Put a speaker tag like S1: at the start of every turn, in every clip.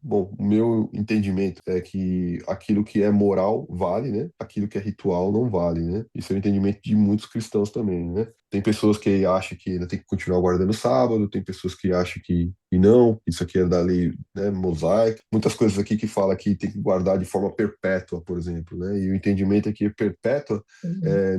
S1: bom, o meu entendimento é que aquilo que é moral vale, né? Aquilo que é ritual não vale, né? Isso é o entendimento de muitos cristãos também, né? Tem pessoas que acham que ainda tem que continuar guardando o sábado, tem pessoas que acham que não, isso aqui é da lei, né, mosaica. Muitas coisas aqui que fala que tem que guardar de forma perpétua, por exemplo, né? E o entendimento é que perpétua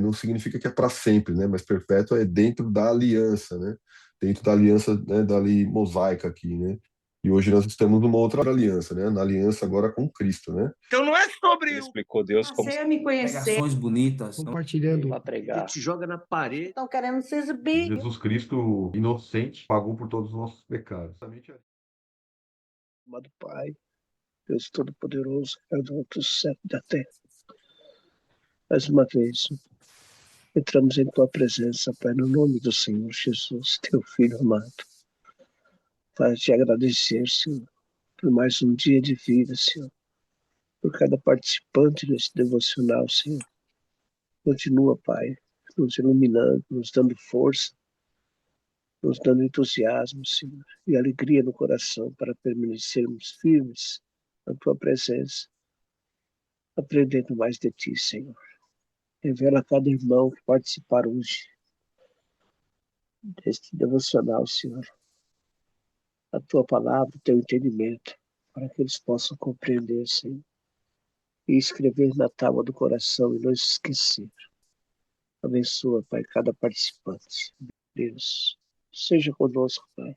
S1: não significa que é para sempre, né? Mas perpétua é dentro da aliança, né? Dentro da aliança, né, da lei mosaica aqui, né? E hoje nós estamos numa outra aliança, né? Na aliança agora com Cristo, né?
S2: Então não é sobre
S3: Ele
S2: o
S3: explicou Deus como
S4: Você a me conhecer.
S5: Pregações bonitas.
S6: Compartilhando.
S3: para pregar.
S2: te joga na parede.
S4: Estão querendo se exibir.
S1: Jesus Cristo, inocente, pagou por todos os nossos pecados.
S2: Amado Pai, Deus Todo-Poderoso, Criador do céu e da terra. Mais uma vez, entramos em Tua presença, Pai, no nome do Senhor Jesus, Teu Filho amado. Para te agradecer, Senhor, por mais um dia de vida, Senhor, por cada participante desse devocional, Senhor. Continua, Pai, nos iluminando, nos dando força, nos dando entusiasmo, Senhor, e alegria no coração para permanecermos firmes na Tua presença, aprendendo mais de Ti, Senhor. Revela a cada irmão que participar hoje deste devocional, Senhor, a Tua palavra, o Teu entendimento, para que eles possam compreender, Senhor, e escrever na tábua do coração e não esquecer. Abençoa, Pai, cada participante. Deus, seja conosco, Pai,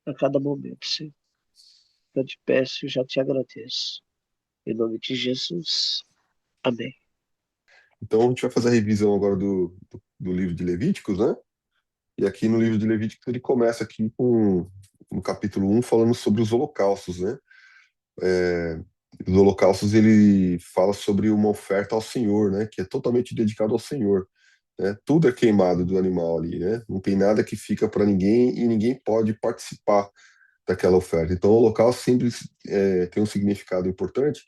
S2: a cada momento, Senhor. Eu te peço e já te agradeço. Em nome de Jesus. Amém.
S1: Então a gente vai fazer a revisão agora do livro de Levíticos, né? E aqui no livro de Levíticos ele começa aqui com no capítulo 1 falando sobre os holocaustos, né? É, os holocaustos ele fala sobre uma oferta ao Senhor, né? Que é totalmente dedicado ao Senhor, né? Tudo é queimado do animal ali, né? Não tem nada que fica para ninguém e ninguém pode participar daquela oferta. Então o holocausto sempre tem um significado importante,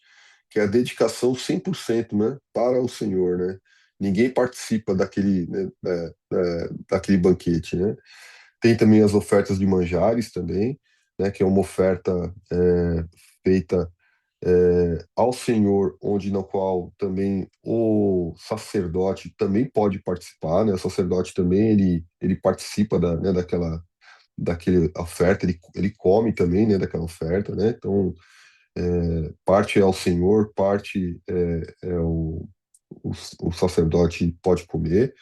S1: que é a dedicação 100%, né? Para o Senhor, né? Ninguém participa daquele, né, daquele banquete, né? Tem também as ofertas de manjares também, né, que é uma oferta feita ao Senhor, onde na qual também o sacerdote também pode participar, né? O sacerdote também ele participa né, daquela oferta, ele come também, né, daquela oferta, né? Então parte é ao Senhor, parte o, o sacerdote pode comer.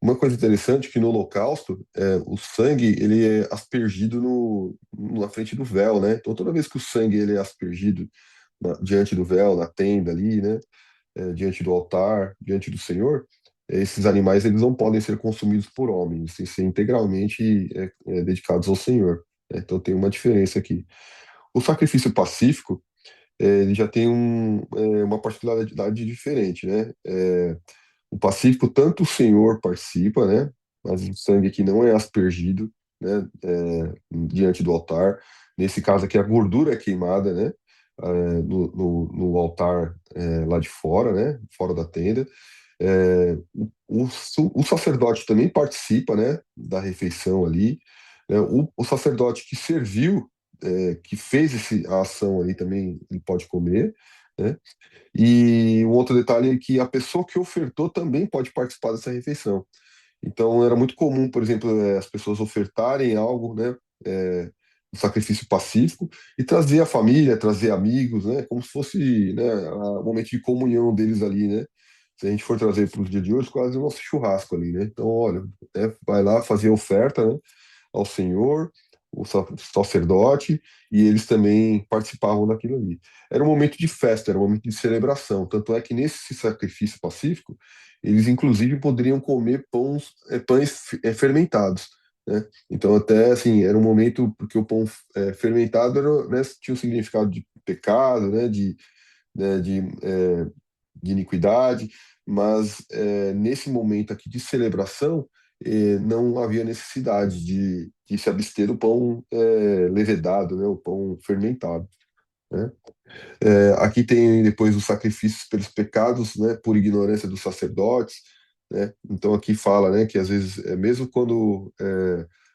S1: Uma coisa interessante é que no Holocausto, o sangue ele é aspergido na frente do véu, né? Então toda vez que o sangue ele é aspergido diante do véu, na tenda ali, né? Diante do altar, diante do Senhor, esses animais eles não podem ser consumidos por homens, eles têm que ser integralmente dedicados ao Senhor, né? Então tem uma diferença aqui. O sacrifício pacífico, ele já tem uma particularidade diferente, né? O pacífico, tanto o Senhor participa, né? Mas o sangue aqui não é aspergido, né? Diante do altar. Nesse caso aqui, a gordura é queimada, né? No altar lá de fora, né? Fora da tenda. O sacerdote também participa, né? Da refeição ali. O sacerdote que serviu, que fez a ação ali também, ele pode comer, né? E um outro detalhe é que a pessoa que ofertou também pode participar dessa refeição. Então era muito comum, por exemplo, as pessoas ofertarem algo, né, um sacrifício pacífico e trazer a família, trazer amigos, né, como se fosse, né, um momento de comunhão deles ali, né. Se a gente for trazer para os dias de hoje, quase o nosso churrasco ali, né. Então, olha, vai lá fazer a oferta, né, ao Senhor, o sacerdote, e eles também participavam daquilo ali. Era um momento de festa, era um momento de celebração. Tanto é que nesse sacrifício pacífico, eles inclusive poderiam comer pães fermentados, né? Então até assim era um momento porque o pão fermentado era, né, tinha um significado de pecado, de iniquidade, mas nesse momento aqui de celebração não havia necessidade de se abster do pão levedado, né, o pão fermentado, né? Aqui tem depois os sacrifícios pelos pecados, né, por ignorância dos sacerdotes, né? Então aqui fala, né, que às vezes, mesmo quando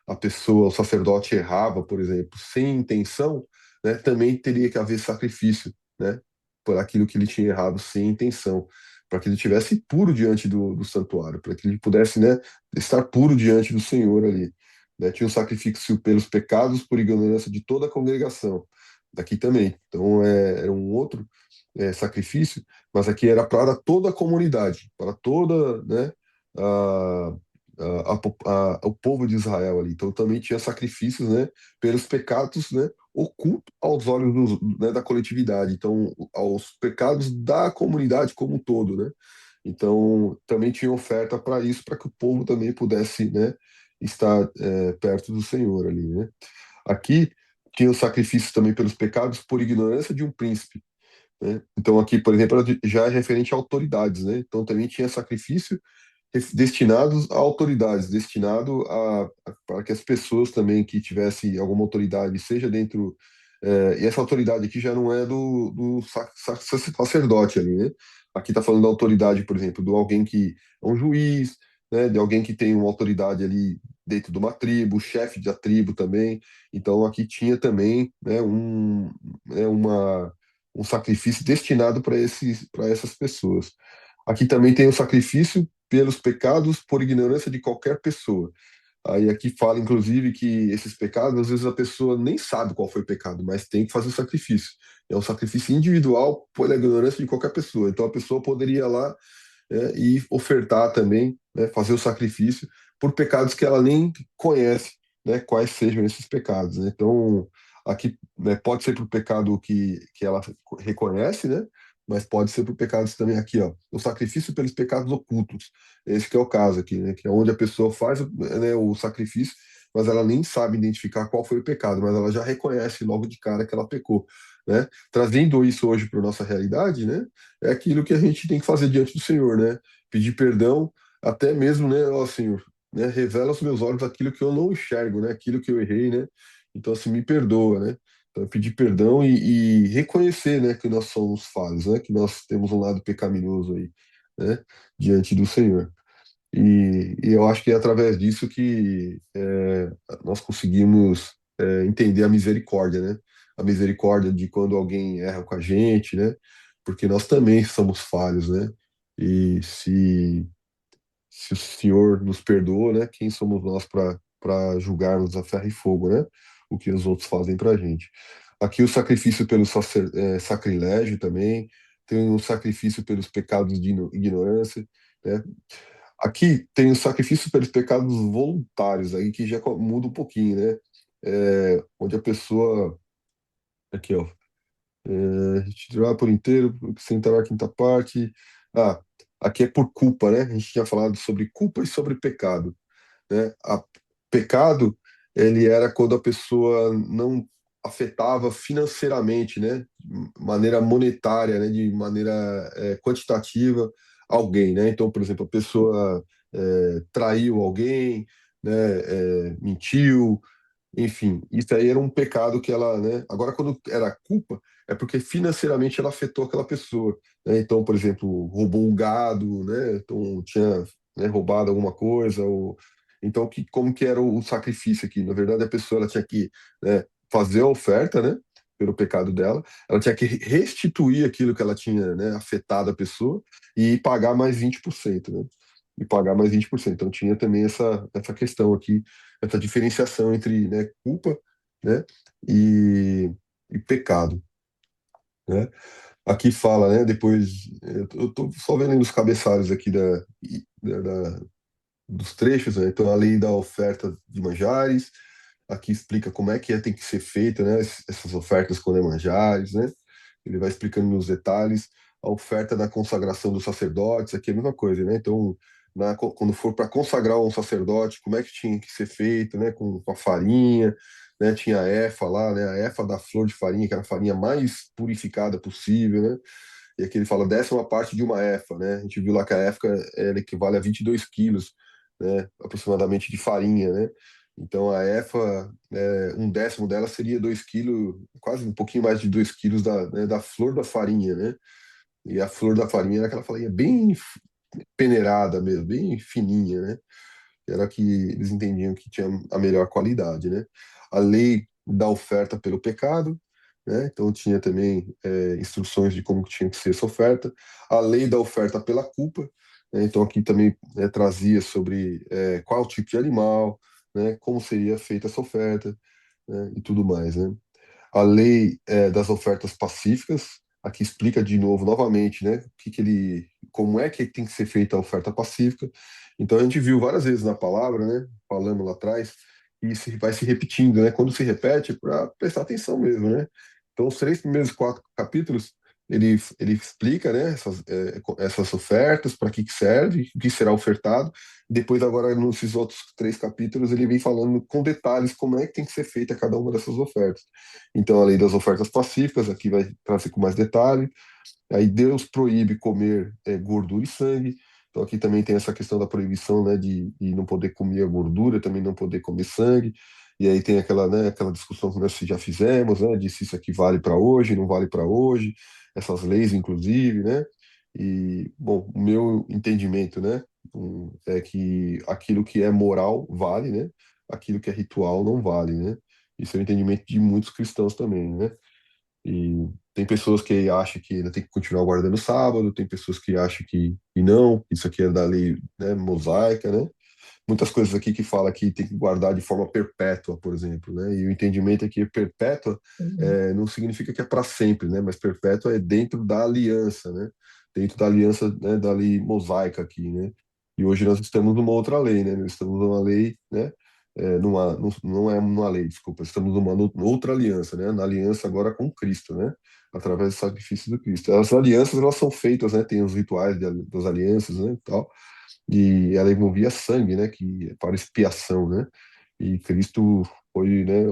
S1: a pessoa, o sacerdote errava, por exemplo, sem intenção, né, também teria que haver sacrifício, né, por aquilo que ele tinha errado sem intenção, para que ele estivesse puro diante do santuário, para que ele pudesse, né, estar puro diante do Senhor ali. Né, tinha um sacrifício pelos pecados, por ignorância de toda a congregação. Daqui também. Então, era um outro sacrifício, mas aqui era para toda a comunidade, para toda, né, a, o povo de Israel ali. Então também tinha sacrifícios, né, pelos pecados, né, ocultos aos olhos né, da coletividade. Então, aos pecados da comunidade como um todo, né. Então também tinha oferta para isso, para que o povo também pudesse, né, estar perto do Senhor ali, né. Aqui tinha o sacrifício também pelos pecados por ignorância de um príncipe, né? Então aqui, por exemplo, já é referente a autoridades, né? Então também tinha sacrifício destinados a autoridades, destinado para que as pessoas também que tivessem alguma autoridade, seja dentro, e essa autoridade aqui já não é do sacerdote ali, né? Aqui está falando da autoridade, por exemplo, de alguém que é um juiz, né? De alguém que tem uma autoridade ali dentro de uma tribo, o chefe da tribo também. Então aqui tinha também, né, um sacrifício destinado para essas pessoas. Aqui também tem o sacrifício pelos pecados por ignorância de qualquer pessoa. Aí aqui fala, inclusive, que esses pecados, às vezes a pessoa nem sabe qual foi o pecado, mas tem que fazer o sacrifício. É um sacrifício individual pela ignorância de qualquer pessoa. Então a pessoa poderia ir lá, e ofertar também, né, fazer o sacrifício por pecados que ela nem conhece, né, quais sejam esses pecados, né? Então, aqui, né, pode ser por pecado que ela reconhece, né? Mas pode ser por pecados também aqui, ó, o sacrifício pelos pecados ocultos. Esse que é o caso aqui, né? Que é onde a pessoa faz, né, o sacrifício, mas ela nem sabe identificar qual foi o pecado, mas ela já reconhece logo de cara que ela pecou, né? Trazendo isso hoje para nossa realidade, né? É aquilo que a gente tem que fazer diante do Senhor, né? Pedir perdão, até mesmo, né? Ó Senhor, né? Revela aos meus olhos aquilo que eu não enxergo, né? Aquilo que eu errei, né? Então, assim, me perdoa, né? Então, pedir perdão e reconhecer, né? Que nós somos falhos, né? Que nós temos um lado pecaminoso aí, né? Diante do Senhor. E eu acho que é através disso que nós conseguimos entender a misericórdia, né? A misericórdia de quando alguém erra com a gente, né? Porque nós também somos falhos, né? E se o Senhor nos perdoa, né? Quem somos nós para julgarmos a ferro e fogo, né? O que os outros fazem para a gente. Aqui o sacrifício pelo sacrilégio também, tem o sacrifício pelos pecados de ignorância, né? Aqui tem o sacrifício pelos pecados voluntários, aí que já muda um pouquinho, né? Onde a pessoa. Aqui, ó. Retirar por inteiro, acrescentar a quinta parte. Ah, aqui é por culpa, né? A gente tinha falado sobre culpa e sobre pecado, né? Pecado, ele era quando a pessoa não afetava financeiramente, né? De maneira monetária, né? De maneira quantitativa alguém, né? Então, por exemplo, a pessoa traiu alguém, né? Mentiu, enfim, isso aí era um pecado que ela, né? Agora, quando era culpa, é porque financeiramente ela afetou aquela pessoa, né? Então, por exemplo, roubou um gado, né? Então, tinha, né, roubado alguma coisa, ou... Então, como que era o sacrifício aqui? Na verdade, a pessoa ela tinha que, né, fazer a oferta, né? Pelo pecado dela, ela tinha que restituir aquilo que ela tinha, né, afetado a pessoa e pagar mais 20%, né? E pagar mais 20%. Então, tinha também essa questão aqui, essa diferenciação entre, né, culpa, né, e, e pecado, né? Aqui fala, né, depois, eu tô só vendo os cabeçalhos aqui dos trechos, né? Então, a lei da oferta de manjares, aqui explica como é que tem que ser feita, né, essas ofertas com manjares, né? Ele vai explicando nos detalhes a oferta da consagração dos sacerdotes, aqui é a mesma coisa, né? Então, quando for para consagrar um sacerdote, como é que tinha que ser feito, né? Com a farinha, né? Tinha a efa lá, né? A efa da flor de farinha, que era a farinha mais purificada possível, né? E aqui ele fala décima parte de uma efa, né? A gente viu lá que a efa ela equivale a 22 quilos, né? Aproximadamente de farinha, né? Então a efa, um décimo dela seria 2 quilos, quase um pouquinho mais de 2 quilos né, da flor da farinha, né? E a flor da farinha era aquela farinha bem peneirada mesmo, bem fininha, né? Era que eles entendiam que tinha a melhor qualidade, né? A lei da oferta pelo pecado, né? Então tinha também instruções de como que tinha que ser essa oferta, a lei da oferta pela culpa, né? Então aqui também trazia sobre qual tipo de animal, né? Como seria feita essa oferta, né? E tudo mais, né? A lei das ofertas pacíficas, aqui explica de novo, novamente, né? Como é que tem que ser feita a oferta pacífica. Então a gente viu várias vezes na palavra, né? Falando lá atrás, e vai se repetindo, né? Quando se repete, para prestar atenção mesmo, né? Então os três primeiros quatro capítulos ele explica, né? Essas ofertas, para que serve, o que será ofertado. Depois agora nesses outros três capítulos ele vem falando com detalhes como é que tem que ser feita cada uma dessas ofertas. Então, a lei das ofertas pacíficas, aqui vai trazer com mais detalhe. Aí Deus proíbe comer gordura e sangue. Então, aqui também tem essa questão da proibição, né, de não poder comer a gordura, também não poder comer sangue. E aí tem aquela, né, aquela discussão que nós já fizemos, né, de se isso aqui vale para hoje, não vale para hoje, essas leis, inclusive, né? E, bom, o meu entendimento, né, é que aquilo que é moral vale, né? Aquilo que é ritual não vale, né? Isso é o entendimento de muitos cristãos também, né? E tem pessoas que acham que ainda tem que continuar guardando o sábado, tem pessoas que acham que não, isso aqui é da lei, né, mosaica, né? Muitas coisas aqui que fala que tem que guardar de forma perpétua, por exemplo, né? E o entendimento é que perpétua não significa que é para sempre, né? Mas perpétua é dentro da aliança, né? Dentro da aliança, né, da lei mosaica aqui, né? E hoje nós estamos numa outra lei, né? Nós estamos numa lei, né? Não é uma lei, desculpa, estamos numa outra aliança, né? Na aliança agora com Cristo, né? Através do sacrifício do Cristo. As alianças, elas são feitas, né? Tem os rituais das alianças, né? Tal, e ela envolvia sangue, né, que para expiação, né, e Cristo foi, né,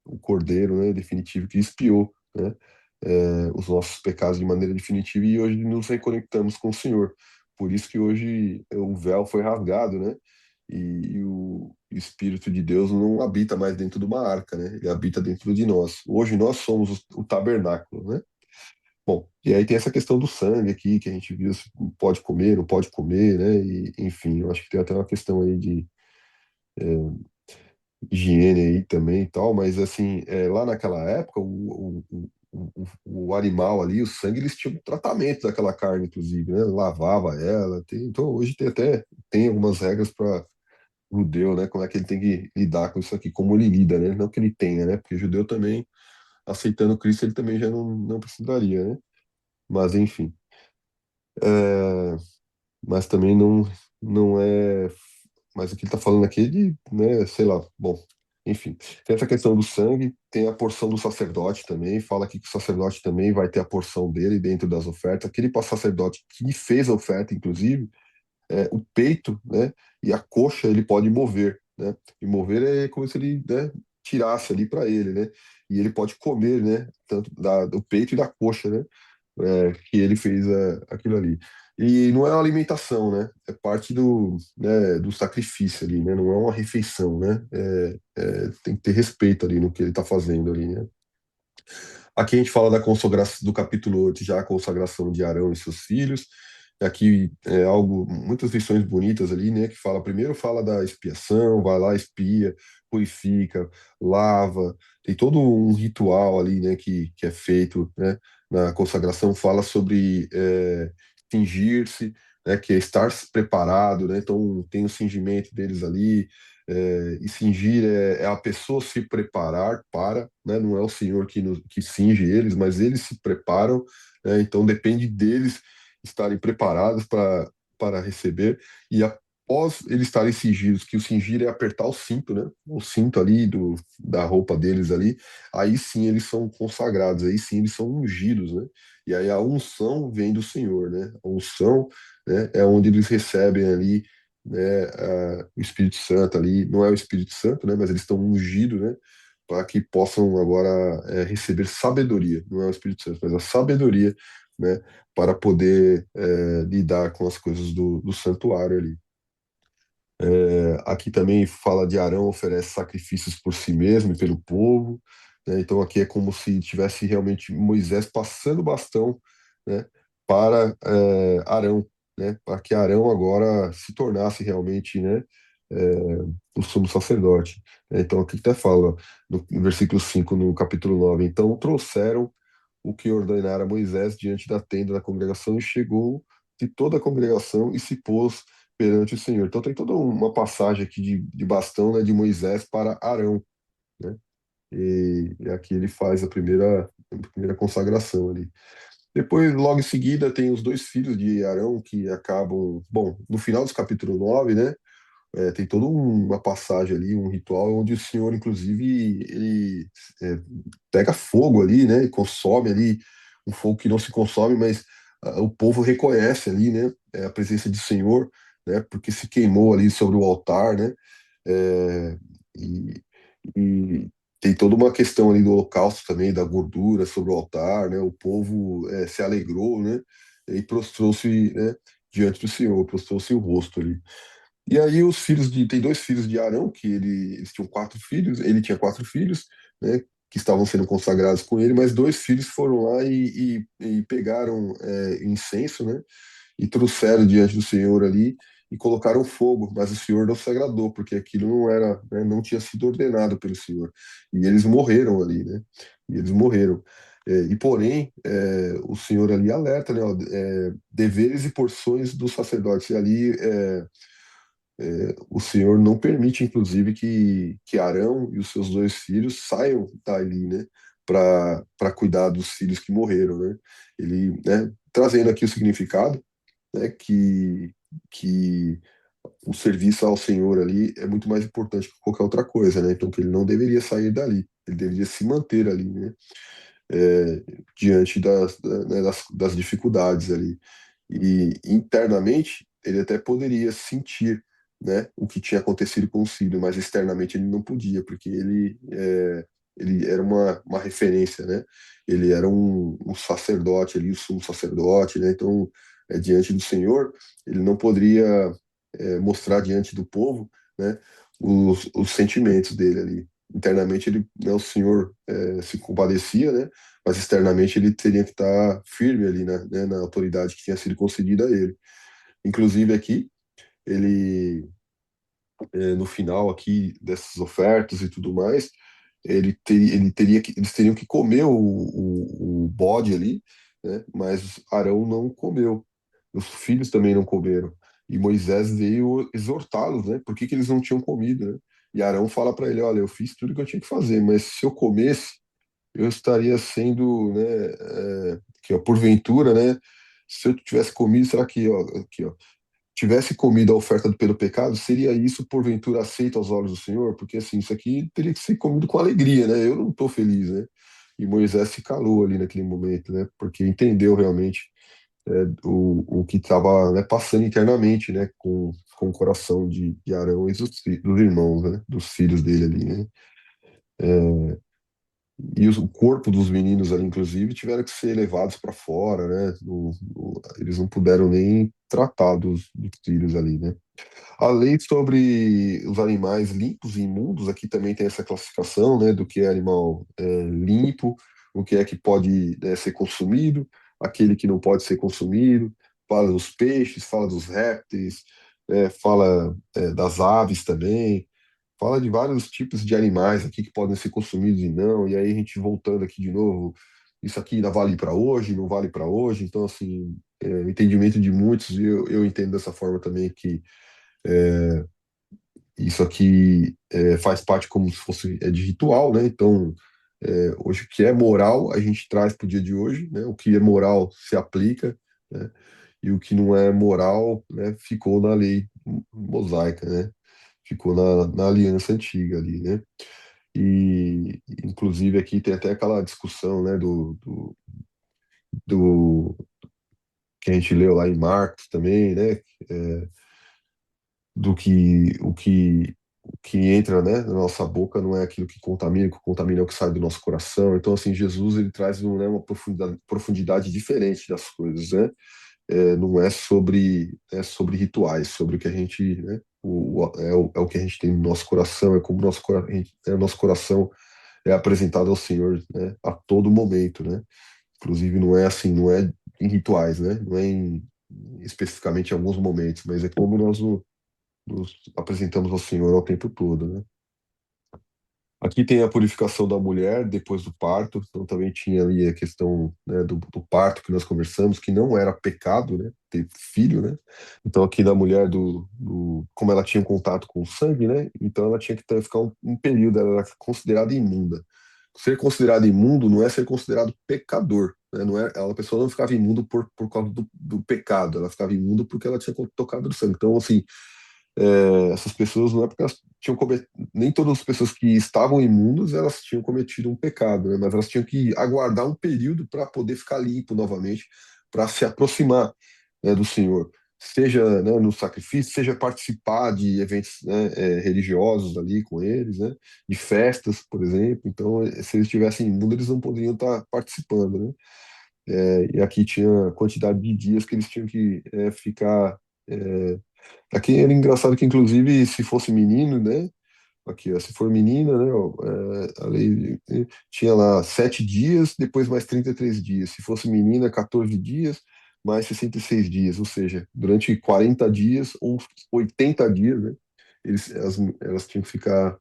S1: o Cordeiro, né, definitivo que expiou, né, os nossos pecados de maneira definitiva e hoje nos reconectamos com o Senhor. Por isso que hoje o véu foi rasgado, né, e o Espírito de Deus não habita mais dentro de uma arca, né, ele habita dentro de nós. Hoje nós somos o tabernáculo, né. Bom, e aí tem essa questão do sangue aqui, que a gente viu se pode comer, não pode comer, né? E, enfim, eu acho que tem até uma questão aí de higiene aí também e tal, mas assim, lá naquela época, o animal ali, o sangue, eles tinham um tratamento daquela carne, inclusive, né? Lavava ela, então hoje tem algumas regras para judeu, né? Como é que ele tem que lidar com isso aqui, como ele lida, né? Não que ele tenha, né? Porque judeu também, aceitando Cristo, ele também já não precisaria, né? Mas enfim. É, mas também não é. Mas o que ele está falando aqui é de, né, sei lá, bom, enfim. Tem essa questão do sangue, tem a porção do sacerdote também, fala aqui que o sacerdote também vai ter a porção dele dentro das ofertas. Aquele sacerdote que fez a oferta, inclusive, o peito, né, e a coxa ele pode mover, né? E mover é como se ele, né, tirasse ali para ele, né? E ele pode comer, né, tanto do peito e da coxa, né? Que ele fez aquilo ali. E não é uma alimentação, né? É parte do sacrifício ali, né? Não é uma refeição, né? Tem que ter respeito ali no que ele está fazendo ali, né? Aqui a gente fala da consagração do capítulo 8, já a consagração de Arão e seus filhos. Aqui é algo, muitas lições bonitas ali, né? Que fala, primeiro fala da expiação, vai lá, expia, purifica, lava, tem todo um ritual ali, né? Que é feito, né? Na consagração fala sobre cingir-se, né? Que é estar preparado, né? Então tem o cingimento deles ali, e cingir é a pessoa se preparar para, né? Não é o Senhor que cinge eles, mas eles se preparam, né? Então depende deles estarem preparados para receber, e após eles estarem cingidos, que o cingir é apertar o cinto, né? O cinto ali da roupa deles ali, aí sim eles são consagrados, aí sim eles são ungidos, né? E aí a unção vem do Senhor, né? A unção, né, é onde eles recebem ali, né, o Espírito Santo ali, não é o Espírito Santo, né, mas eles estão ungidos, né, para que possam agora receber sabedoria, não é o Espírito Santo, mas a sabedoria, né, para poder lidar com as coisas do santuário ali. Aqui também fala de Arão oferece sacrifícios por si mesmo e pelo povo, né? Então aqui é como se tivesse realmente Moisés passando o bastão, né, para Arão, né, para que Arão agora se tornasse realmente, né, do sumo sacerdote. Então, aqui até fala, no versículo 5 no capítulo 9: então trouxeram o que ordenara Moisés diante da tenda da congregação, e chegou de toda a congregação e se pôs perante o Senhor. Então tem toda uma passagem aqui de bastão, né, de Moisés para Arão, né? E aqui ele faz a primeira consagração ali. Depois, logo em seguida, tem os dois filhos de Arão que acabam, bom, no final do capítulo 9, né? Tem toda uma passagem ali, um ritual, onde o Senhor, inclusive, ele é, pega fogo ali, né? E consome ali, um fogo que não se consome, mas o povo reconhece ali, né? A presença do Senhor, né? Porque se queimou ali sobre o altar, né? É, e, e tem toda uma questão ali do holocausto também, da gordura sobre o altar, né? O povo se alegrou, né? E prostrou-se, né? Diante do Senhor, prostrou-se o rosto ali. E aí tem dois filhos de Arão, que eles tinham quatro filhos, ele tinha quatro filhos, né, que estavam sendo consagrados com ele, mas dois filhos foram lá e pegaram incenso, né, e trouxeram diante do Senhor ali e colocaram fogo, mas o Senhor não se agradou, porque aquilo não era, né, não tinha sido ordenado pelo Senhor. E eles morreram ali, né, e eles morreram. E porém, o Senhor ali alerta, né, ó, deveres e porções dos sacerdotes. E ali o Senhor não permite, inclusive, que Arão e os seus dois filhos saiam dali, né, para cuidar dos filhos que morreram, né? Ele, né, trazendo aqui o significado, né, que o serviço ao Senhor ali é muito mais importante que qualquer outra coisa, né? Então que ele não deveria sair dali, ele deveria se manter ali, né? É, diante das dificuldades ali. E internamente ele até poderia sentir, né, o que tinha acontecido com o filho, mas externamente ele não podia, porque ele era uma referência, né? Ele era um sacerdote ali, o sumo sacerdote, né? Então, diante do Senhor, ele não poderia mostrar diante do povo, né, os sentimentos dele ali. Internamente ele, né, o Senhor se compadecia, né? Mas externamente ele teria que estar firme ali na autoridade que tinha sido concedida a ele. Inclusive aqui, ele, no final aqui dessas ofertas e tudo mais, eles teriam que comer o bode ali, né? Mas Arão não comeu. Os filhos também não comeram. E Moisés veio exortá-los, né? Por que que eles não tinham comido, né? E Arão fala para ele: olha, eu fiz tudo que eu tinha que fazer, mas se eu comesse, eu estaria sendo, né, que ó, porventura, né, se eu tivesse comido, será que, ó, aqui, ó, tivesse comido a oferta pelo pecado, seria isso porventura aceito aos olhos do Senhor? Porque assim, isso aqui teria que ser comido com alegria, né? Eu não estou feliz, né? E Moisés se calou ali naquele momento, né? Porque entendeu realmente o que estava, né, passando internamente, né, com o coração de Arão e dos irmãos, né? Dos filhos dele ali, né? E o corpo dos meninos ali, inclusive, tiveram que ser levados para fora, né? Eles não puderam nem tratar dos filhos ali, né? A lei sobre os animais limpos e imundos, aqui também tem essa classificação, né? Do que é animal limpo, o que é que pode ser consumido, aquele que não pode ser consumido. Fala dos peixes, fala dos répteis, fala das aves também. Fala de vários tipos de animais aqui que podem ser consumidos e não, e aí a gente voltando aqui de novo, isso aqui ainda vale para hoje, não vale para hoje, então assim, o entendimento de muitos, e eu entendo dessa forma também que isso aqui faz parte como se fosse de ritual, né? Então, hoje o que é moral a gente traz para o dia de hoje, né? O que é moral se aplica, né? E o que não é moral, né, ficou na lei mosaica, né? Ficou na aliança antiga ali, né? E, inclusive, aqui tem até aquela discussão, né, do que a gente leu lá em Marcos também, né? é, do que o que entra, né, na nossa boca não é aquilo que contamina, o que contamina é o que sai do nosso coração. Então, assim, Jesus ele traz né, uma profundidade diferente das coisas, né? Não é sobre rituais, sobre o que a gente, né, é o que a gente tem no nosso coração, é como nosso coração é apresentado ao Senhor, né, a todo momento, né? Inclusive não é assim, não é em rituais, né? Não é especificamente em alguns momentos, mas é como nós nos apresentamos ao Senhor ao tempo todo, né? Aqui tem a purificação da mulher depois do parto, então também tinha ali a questão, né, do parto que nós conversamos, que não era pecado, né, ter filho, né? Então aqui da mulher como ela tinha um contato com o sangue, né? Então ela tinha que ficar um período, ela era considerada imunda. Ser considerado imundo não é ser considerado pecador, né? Não é, a pessoa não ficava imundo por causa do pecado, ela ficava imundo porque ela tinha tocado no sangue. Então assim, essas pessoas não é porque elas tinham cometido, nem todas as pessoas que estavam imundas elas tinham cometido um pecado, né? Mas elas tinham que aguardar um período para poder ficar limpo novamente, para se aproximar, né, do Senhor, seja, né, no sacrifício, seja participar de eventos, né, religiosos ali com eles, né, de festas, por exemplo. Então, se eles estivessem imundos, eles não poderiam estar participando, né? E aqui tinha a quantidade de dias que eles tinham que ficar. é, Aqui era engraçado que, inclusive, se fosse menino, né? Aqui, ó, se for menina, né? Ó, a lei tinha lá 7 dias, depois mais 33 dias. Se fosse menina, 14 dias, mais 66 dias. Ou seja, durante 40 dias ou 80 dias, né? Elas tinham que ficar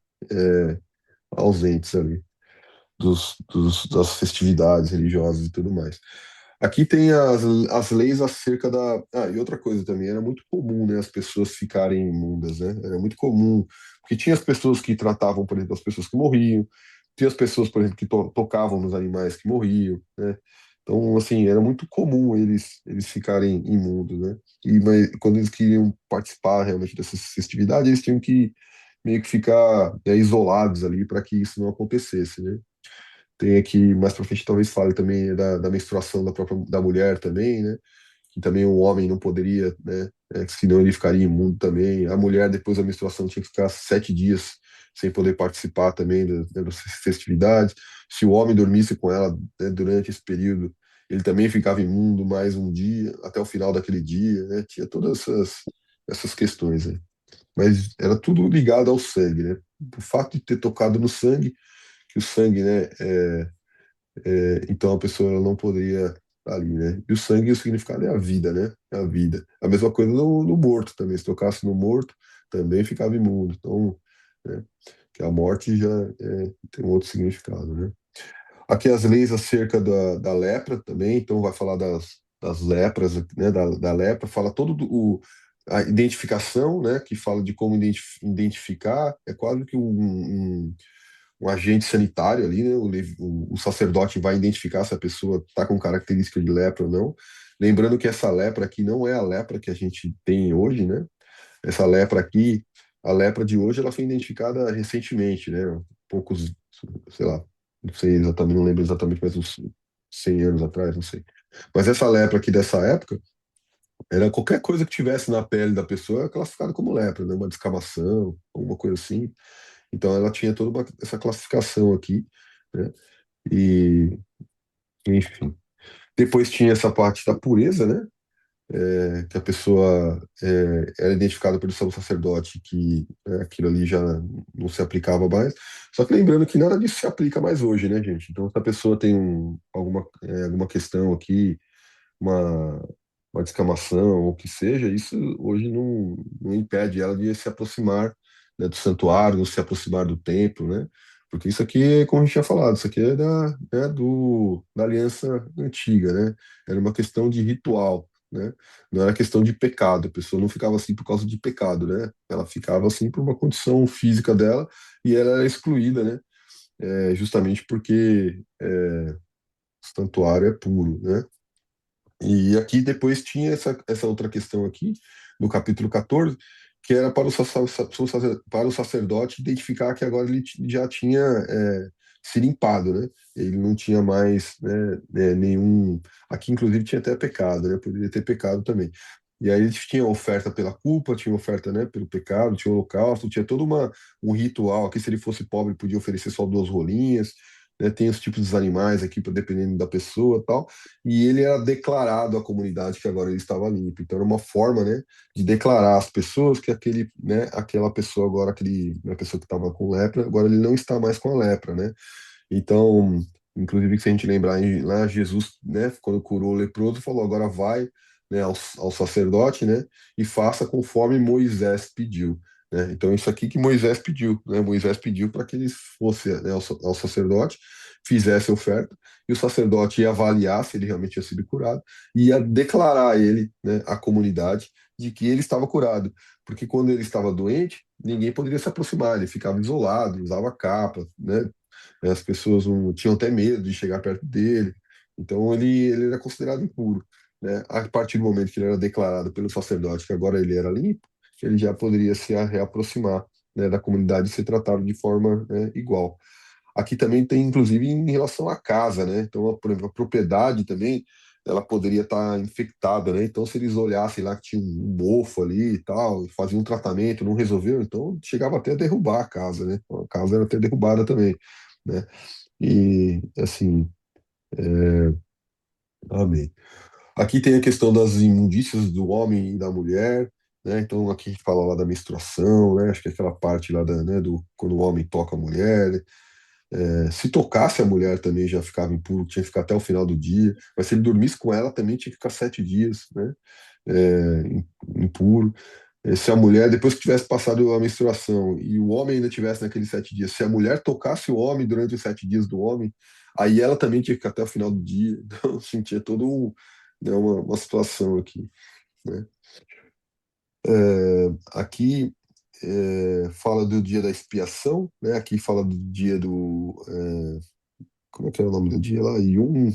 S1: ausentes ali das festividades religiosas e tudo mais. Aqui tem as leis acerca da. Ah, e outra coisa também, era muito comum, né, as pessoas ficarem imundas, né? Era muito comum, porque tinha as pessoas que tratavam, por exemplo, as pessoas que morriam, tinha as pessoas, por exemplo, que tocavam nos animais que morriam, né? Então, assim, era muito comum eles ficarem imundos, né? Mas quando eles queriam participar realmente dessas festividades, eles tinham que meio que ficar isolados ali para que isso não acontecesse, né? Tem aqui, mais pra frente, talvez fale também da menstruação da própria da mulher também, né? Que também o homem não poderia, né? Que senão ele ficaria imundo também. A mulher, depois da menstruação, tinha que ficar 7 dias sem poder participar também das festividades. Se o homem dormisse com ela, né, durante esse período, ele também ficava imundo mais um dia, até o final daquele dia, né? Tinha todas essas questões aí. Mas era tudo ligado ao sangue, né? O fato de ter tocado no sangue, que o sangue, né? Então a pessoa ela não poderia estar ali, né? E o sangue, o significado é a vida, né? É a vida. A mesma coisa no morto também. Se tocasse no morto, também ficava imundo. Então, né? Que a morte já tem um outro significado, né? Aqui as leis acerca da lepra também. Então vai falar das lepras, né? Da lepra. Fala todo a identificação, né? Que fala de como identificar. É quase que um agente sanitário ali, né? O sacerdote vai identificar se a pessoa está com característica de lepra ou não. Lembrando que essa lepra aqui não é a lepra que a gente tem hoje, né? Essa lepra aqui, a lepra de hoje, ela foi identificada recentemente, né? Poucos, sei lá, não sei exatamente, não lembro exatamente, mas uns 100 anos atrás, não sei. Mas essa lepra aqui dessa época, era qualquer coisa que tivesse na pele da pessoa era classificada como lepra, né? Uma descamação, alguma coisa assim. Então ela tinha toda essa classificação aqui, né? E, enfim. Depois tinha essa parte da pureza, né? Que a pessoa era identificada pelo sumo sacerdote, que aquilo ali já não se aplicava mais. Só que lembrando que nada disso se aplica mais hoje, né, gente? Então, se a pessoa tem alguma questão aqui, uma, uma descamação, ou o que seja, isso hoje não impede ela de se aproximar, né, do santuário, se aproximar do templo, né? Porque isso aqui, como a gente tinha falado, isso aqui é da aliança antiga, né? Era uma questão de ritual, né? Não era questão de pecado, a pessoa não ficava assim por causa de pecado, né? Ela ficava assim por uma condição física dela e ela era excluída, né? Justamente porque o santuário é puro, né? E aqui depois tinha essa outra questão aqui, no capítulo 14, que era para o sacerdote identificar que agora ele já tinha se limpado, né? Ele não tinha mais, né, nenhum. Aqui, inclusive, tinha até pecado, né? Poderia ter pecado também. E aí eles tinham oferta pela culpa, tinha oferta, né, pelo pecado, tinha holocausto, tinha todo um ritual. Aqui, se ele fosse pobre, podia oferecer só 2 rolinhas, né? Tem os tipos dos animais aqui, dependendo da pessoa, tal, e ele era declarado à comunidade que agora ele estava limpo. Então era uma forma, né, de declarar às pessoas que aquela pessoa agora, a pessoa que estava com lepra, agora ele não está mais com a lepra, né? Então, inclusive, se a gente lembrar lá, Jesus, né, quando curou o leproso, falou: agora vai, né, ao sacerdote, né, e faça conforme Moisés pediu, né? Então isso aqui que Moisés pediu, né? Moisés pediu para que ele fosse, né, ao sacerdote, fizesse a oferta e o sacerdote ia avaliar se ele realmente tinha sido curado e ia declarar a ele, né, à comunidade de que ele estava curado, porque quando ele estava doente, ninguém poderia se aproximar, ele ficava isolado, usava capa, né? As pessoas não tinham até medo de chegar perto dele. Então ele era considerado impuro, né? A partir do momento que ele era declarado pelo sacerdote que agora ele era limpo, ele já poderia se reaproximar, né, da comunidade e ser tratado de forma, né, igual. Aqui também tem, inclusive, em relação à casa, né? Então, por exemplo, a propriedade também, ela poderia estar infectada, né? Então, se eles olhassem lá que tinha um mofo ali e tal, e faziam um tratamento, não resolveu, então chegava até a derrubar a casa, né? A casa era até derrubada também, né? E, assim, amém. Aqui tem a questão das imundícias do homem e da mulher, né? Então, aqui fala lá da menstruação, né? Acho que é aquela parte lá né, do quando o homem toca a mulher, se tocasse a mulher também já ficava impuro, tinha que ficar até o final do dia. Mas se ele dormisse com ela também tinha que ficar 7 dias, né? Impuro. Se a mulher, depois que tivesse passado a menstruação e o homem ainda tivesse naqueles 7 dias, se a mulher tocasse o homem durante os 7 dias do homem, aí ela também tinha que ficar até o final do dia. Então, assim, tinha todo né, uma situação aqui, né? Aqui fala do dia da expiação, né? Aqui fala do dia do como é que é o nome do dia lá? Yom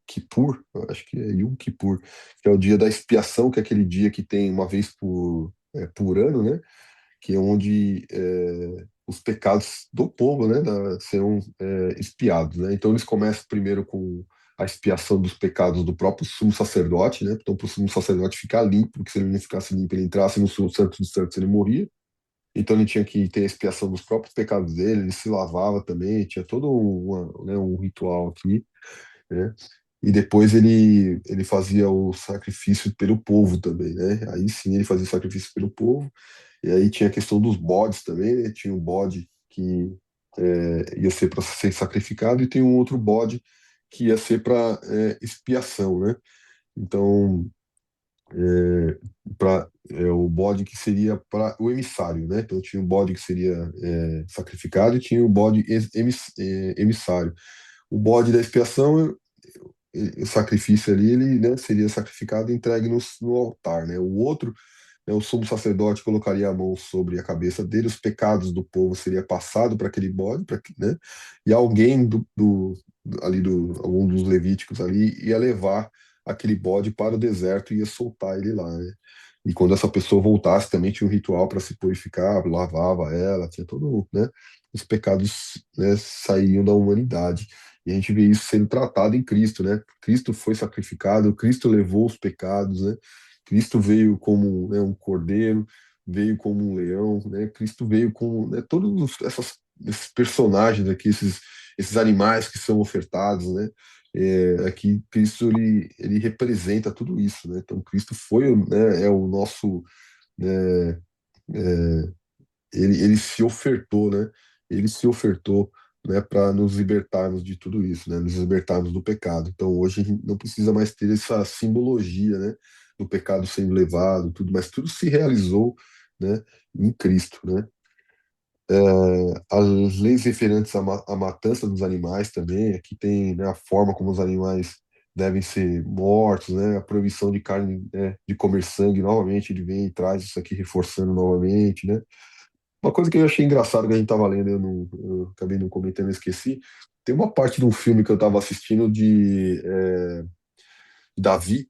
S1: Kippur, eu acho que é Yom Kippur, que é o dia da expiação, que é aquele dia que tem uma vez por ano, né? Que é onde os pecados do povo, né, serão expiados, né? Então eles começam primeiro com a expiação dos pecados do próprio sumo sacerdote, né? Então para o sumo sacerdote ficar limpo, porque se ele não ficasse limpo, ele entrasse no santo dos santos, ele morria. Então ele tinha que ter a expiação dos próprios pecados dele, ele se lavava também, tinha todo né, um ritual aqui, né? E depois ele fazia o sacrifício pelo povo também, né? Aí sim ele fazia o sacrifício pelo povo, e aí tinha a questão dos bodes também, né? Tinha um bode que ia ser para ser sacrificado, e tem um outro bode que ia ser para expiação, né? Então, o bode que seria para o emissário, né? Então tinha o bode que seria sacrificado e tinha o bode emissário. O bode da expiação, o sacrifício ali, ele, né, seria sacrificado e entregue no altar, né? O outro, né, o sumo sacerdote colocaria a mão sobre a cabeça dele, os pecados do povo seria passado para aquele bode, né? E alguém algum dos levíticos ali ia levar aquele bode para o deserto e ia soltar ele lá, né? E quando essa pessoa voltasse, também tinha um ritual para se purificar, lavava ela, tinha todo, né? Os pecados, né, saíam da humanidade. E a gente vê isso sendo tratado em Cristo, né? Cristo foi sacrificado, Cristo levou os pecados, né? Cristo veio como, né, um cordeiro, veio como um leão, né? Cristo veio como, né, esses personagens aqui, esses animais que são ofertados, né? Aqui Cristo ele representa tudo isso, né? Então Cristo foi, né, é o nosso, né, ele se ofertou, né? Ele se ofertou, né, para nos libertarmos de tudo isso, né? Nos libertarmos do pecado. Então hoje a gente não precisa mais ter essa simbologia, né, do pecado sendo levado, tudo, mas tudo se realizou, né, em Cristo, né? As leis referentes à matança dos animais também, aqui tem, né, a forma como os animais devem ser mortos, né, a proibição de carne, né, de comer sangue, novamente ele vem e traz isso aqui reforçando novamente, né. Uma coisa que eu achei engraçado que a gente tava lendo, eu acabei não comentando, eu esqueci, tem uma parte de um filme que eu tava assistindo de Davi,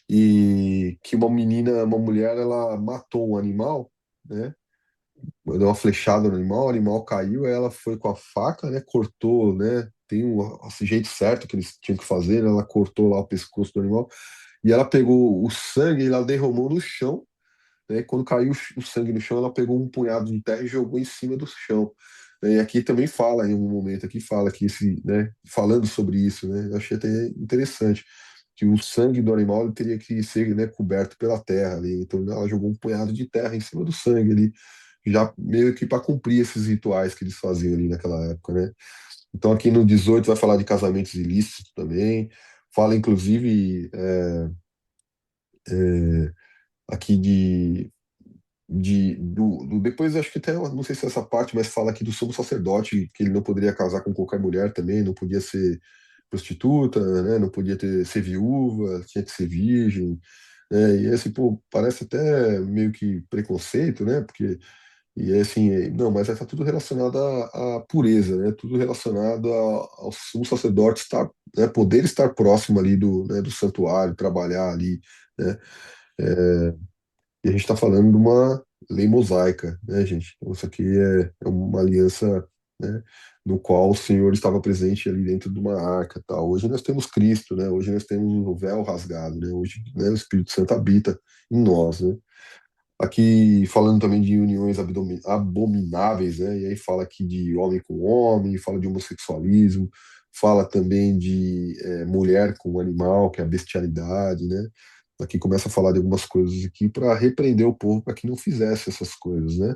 S1: e que uma mulher, ela matou um animal, né, deu uma flechada no animal, o animal caiu, aí ela foi com a faca, né, cortou, né, tem o jeito certo que eles tinham que fazer, né, ela cortou lá o pescoço do animal, e ela pegou o sangue e ela derramou no chão, né, quando caiu o sangue no chão, ela pegou um punhado de terra e jogou em cima do chão. Né, e aqui também fala, em um momento aqui fala que né, falando sobre isso, né, eu achei até interessante, que o sangue do animal ele teria que ser, né, coberto pela terra ali, então ela jogou um punhado de terra em cima do sangue ali, já meio que para cumprir esses rituais que eles faziam ali naquela época, né? Então aqui no 18 vai falar de casamentos ilícitos também, fala inclusive é, aqui depois acho que até, não sei se é essa parte, mas fala aqui do sumo sacerdote, que ele não poderia casar com qualquer mulher também, não podia ser prostituta, né, não podia ser viúva, tinha que ser virgem, né, e assim, pô, parece até meio que preconceito, né, porque, e é assim, não, mas está tudo relacionado à pureza, né, tudo relacionado ao sumo sacerdote estar, né, poder estar próximo ali do santuário, trabalhar ali, né, e a gente está falando de uma lei mosaica, né, gente? Então, isso aqui é uma aliança, né, no qual o Senhor estava presente ali dentro de uma arca, tal. Hoje nós temos Cristo, né? Hoje nós temos o véu rasgado, né? Hoje, né, o Espírito Santo habita em nós, né? Aqui falando também de uniões abomináveis, né? E aí fala aqui de homem com homem, fala de homossexualismo, fala também de mulher com animal, que é a bestialidade, né? Aqui começa a falar de algumas coisas aqui para repreender o povo para que não fizesse essas coisas, né?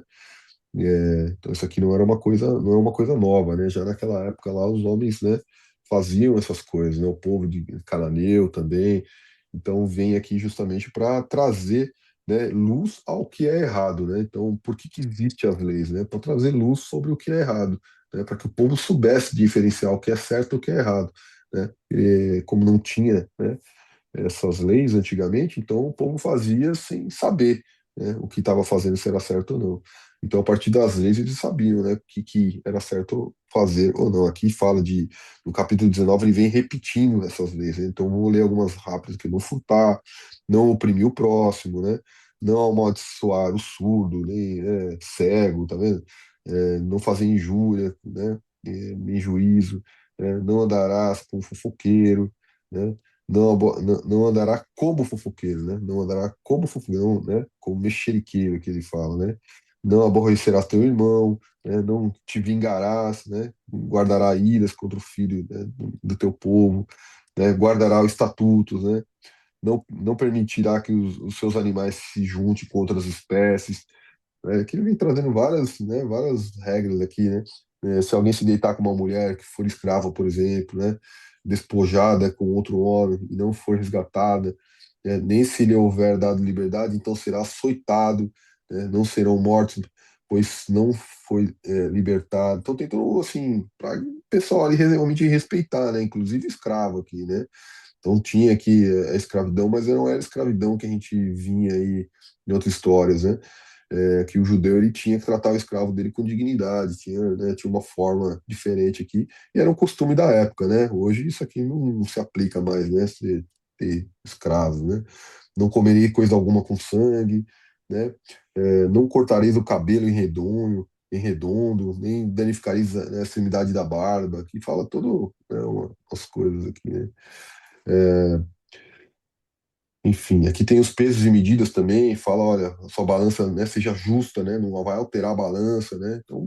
S1: Então isso aqui não é uma coisa nova, né? Já naquela época lá os homens, né, faziam essas coisas, né? O povo de Cananeu também. Então vem aqui justamente para trazer, né, luz ao que é errado, né? Então por que que existe as leis, né? Para trazer luz sobre o que é errado, né? Para que o povo soubesse diferenciar o que é certo e o que é errado, né? E, como não tinha, né, essas leis antigamente, então o povo fazia sem saber, né, o que estava fazendo, se era certo ou não. Então, a partir das leis, eles sabiam, né, o que era certo fazer ou não. Aqui fala no capítulo 19, ele vem repetindo essas leis, né? Então, vou ler algumas rápidas aqui. Não furtar, não oprimir o próximo, né? Não amaldiçoar o surdo, nem cego, tá vendo? Não fazer injúria, né? Nem juízo, não andarás com fofoqueiro, né? Não andará como fofoqueiro, né? Não andará como fofoqueiro, não, né? Como mexeriqueiro, que ele fala, né? Não aborrecerás teu irmão, né? Não te vingarás, né? Guardará iras contra o filho, né, do teu povo, né? Guardará os estatutos, né? Não permitirá que os seus animais se juntem com outras espécies, né? Que ele vem trazendo várias, né, várias regras aqui, né? Se alguém se deitar com uma mulher que for escrava, por exemplo, né, despojada com outro homem e não for resgatada, nem se lhe houver dado liberdade, então será açoitado, né, não serão mortos, pois não foi libertado. Então tem todo, assim, para o pessoal ali realmente respeitar, né, inclusive escravo aqui, né? Então tinha aqui a escravidão, mas não era a escravidão que a gente vinha aí em outras histórias, né? Que o judeu ele tinha que tratar o escravo dele com dignidade, tinha uma forma diferente aqui, e era um costume da época, né? Hoje isso aqui não se aplica mais, né? Ter escravo, né? Não comeria coisa alguma com sangue, né? Não cortareis o cabelo em redondo, nem danificareis a extremidade da barba, que fala todo, né, umas coisas aqui, né? Enfim, aqui tem os pesos e medidas também, fala, olha, a sua balança, né, seja justa, né, não vai alterar a balança, né, então,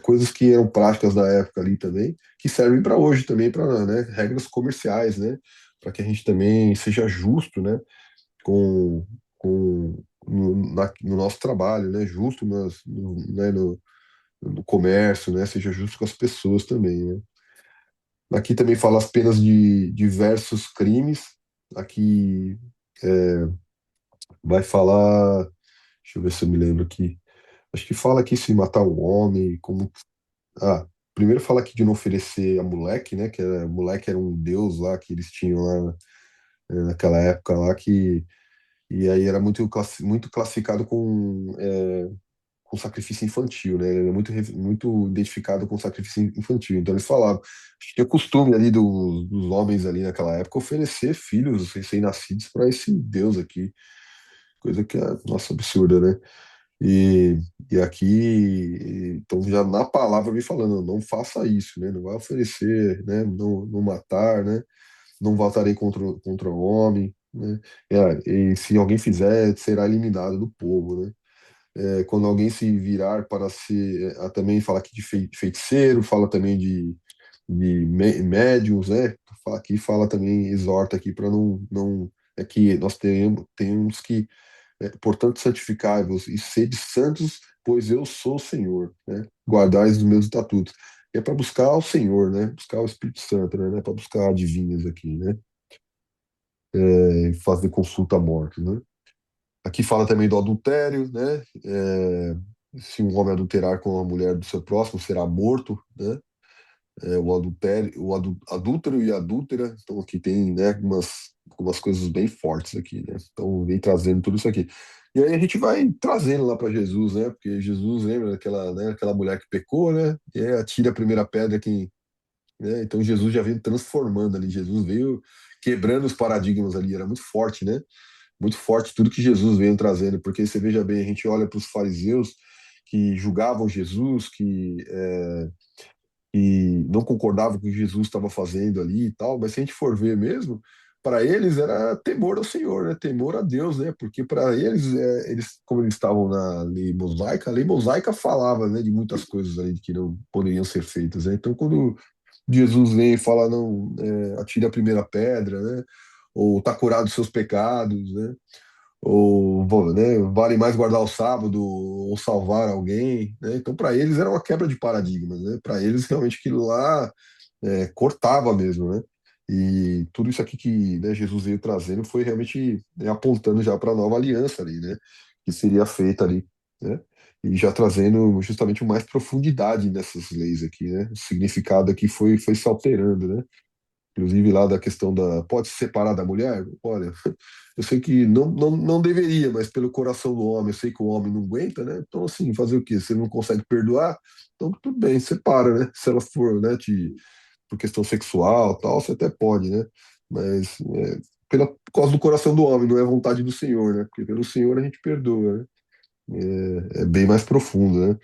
S1: coisas que eram práticas da época ali também, que servem para hoje também, para, né, regras comerciais, né, para que a gente também seja justo, né, no nosso trabalho, né, justo no comércio, né, seja justo com as pessoas também, né. Aqui também fala as penas de diversos crimes, aqui vai falar, deixa eu ver se eu me lembro aqui. Acho que fala aqui se matar um homem, como. Ah, primeiro fala aqui de não oferecer a moleque, né? Moleque era um deus lá que eles tinham lá naquela época lá que. E aí era muito classificado com sacrifício infantil, né? Ele era muito identificado com sacrifício infantil. Então eles falavam. Acho que tinha costume ali dos homens ali naquela época oferecer filhos recém-nascidos para esse deus aqui. Coisa que é, nossa, absurda, né? E, e aqui, então já na palavra me falando, não faça isso, né? Não vai oferecer, né? Não matar, né? Não voltarei contra o homem, né? E se alguém fizer, será eliminado do povo, né? Quando alguém se virar para ser, também fala aqui de feiticeiro, fala também de médiums, né? Aqui fala também, exorta aqui para não, é que nós temos que portanto, santificai-vos e sede santos, pois eu sou o Senhor, né? Guardais os meus estatutos. É para buscar o Senhor, né? Buscar o Espírito Santo, né? Não é para buscar adivinhas aqui, né? fazer consulta a mortos, né? Aqui fala também do adultério, né? Se um homem adulterar com a mulher do seu próximo, será morto, né? O adultério, adúltero e adúltera. Então aqui tem, né, algumas coisas bem fortes aqui, né? Então vem trazendo tudo isso aqui. E aí a gente vai trazendo lá para Jesus, né? Porque Jesus lembra daquela, né, aquela mulher que pecou, né? E aí atira a primeira pedra quem, né? Então Jesus já veio transformando ali, Jesus veio quebrando os paradigmas ali, era muito forte, né? Muito forte tudo que Jesus veio trazendo, porque você veja bem, a gente olha para os fariseus que julgavam Jesus, que não concordavam com o que Jesus estava fazendo ali e tal, mas se a gente for ver mesmo, para eles era temor ao Senhor, né? Temor a Deus, né? Porque para eles, eles, como eles estavam na lei mosaica, a lei mosaica falava, né, de muitas coisas ali que não poderiam ser feitas, né? Então, quando Jesus vem e fala, não, atire a primeira pedra, né? Ou tá curado dos seus pecados, né? Ou, bom, né, vale mais guardar o sábado ou salvar alguém, né? Então, para eles era uma quebra de paradigmas, né? Para eles realmente aquilo lá cortava mesmo, né? E tudo isso aqui que, né, Jesus veio trazendo foi realmente, né, apontando já para a nova aliança ali, né? Que seria feita ali, né? E já trazendo justamente mais profundidade nessas leis aqui, né? O significado aqui foi se alterando, né? Inclusive lá da questão da pode se separar da mulher? Olha, eu sei que não deveria, mas pelo coração do homem, eu sei que o homem não aguenta, né? Então, assim, fazer o quê? Você não consegue perdoar? Então, tudo bem, separa, né? Se ela for, né, por questão sexual, tal, você até pode, né? Mas por causa do coração do homem, não é vontade do Senhor, né? Porque pelo Senhor a gente perdoa, né? É bem mais profundo, né?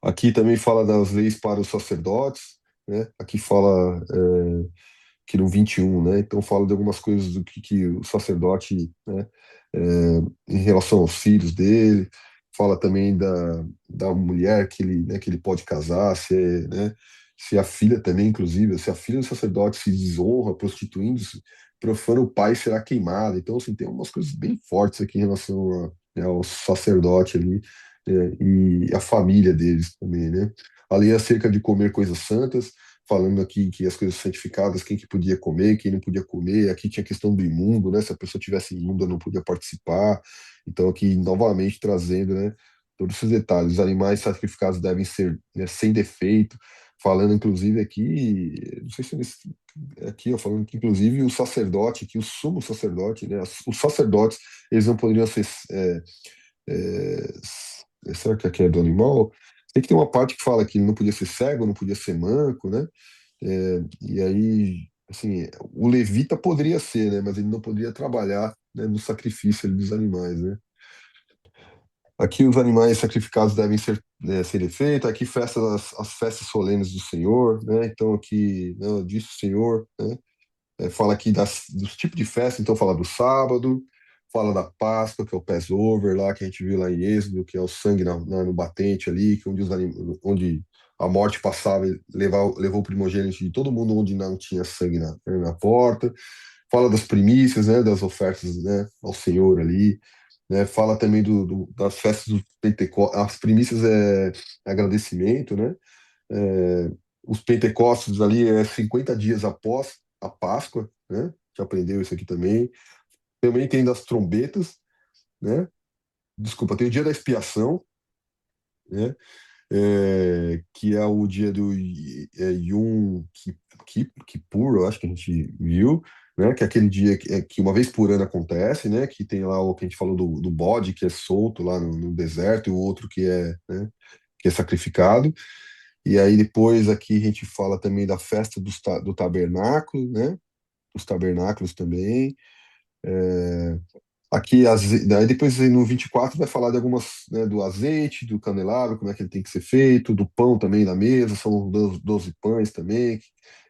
S1: Aqui também fala das leis para os sacerdotes, né? Aqui fala que no 21, né? Então fala de algumas coisas do que o sacerdote, né, é, em relação aos filhos dele, fala também da mulher que ele pode casar, né, se a filha também, inclusive, se a filha do sacerdote se desonra, prostituindo-se, profana o pai será queimada. Então, assim, tem umas coisas bem fortes aqui em relação né, ao sacerdote ali, e a família deles também, né? A lei acerca de comer coisas santas, falando aqui que as coisas santificadas, quem que podia comer, quem não podia comer. Aqui tinha a questão do imundo, né? Se a pessoa tivesse imunda, não podia participar. Então, aqui, novamente, trazendo, né, todos esses detalhes. Os animais sacrificados devem ser, né, sem defeito. Falando, inclusive, aqui, não sei se aqui, ó, falando que, inclusive, o sacerdote, que o sumo sacerdote, né, os sacerdotes, eles não poderiam ser. Será que aqui é do animal? Tem que ter uma parte que fala que ele não podia ser cego, não podia ser manco, né? E aí, assim, o levita poderia ser, né? Mas ele não poderia trabalhar, né, no sacrifício ali dos animais, né? Aqui os animais sacrificados devem ser, né, serem feitos. Aqui festas, as festas solenes do Senhor, né? Então aqui, né, disse o Senhor, né? Fala aqui dos tipos de festa, então fala do sábado, fala da Páscoa, que é o Passover lá, que a gente viu lá em Êxodo, que é o sangue no batente ali, que onde a morte passava e levou o primogênito de todo mundo onde não tinha sangue na porta. Fala das primícias, né, das ofertas, né, ao Senhor ali, né, fala também das festas do Pentecostes, as primícias agradecimento, né, é, os Pentecostes ali 50 dias após a Páscoa, né? Já aprendeu isso aqui também. Também tem das trombetas, né? Desculpa, tem o dia da expiação, né? Que é o dia do Yom Kippur, eu acho que a gente viu, né? Que é aquele dia que uma vez por ano acontece, né? Que tem lá o que a gente falou do bode que é solto lá no deserto e o outro né, que é sacrificado. E aí depois aqui a gente fala também da festa do tabernáculo, né? Os tabernáculos também. Aqui, daí depois no 24 vai falar de algumas, né, do azeite, do candelabro, como é que ele tem que ser feito, do pão também na mesa, são 12 pães também,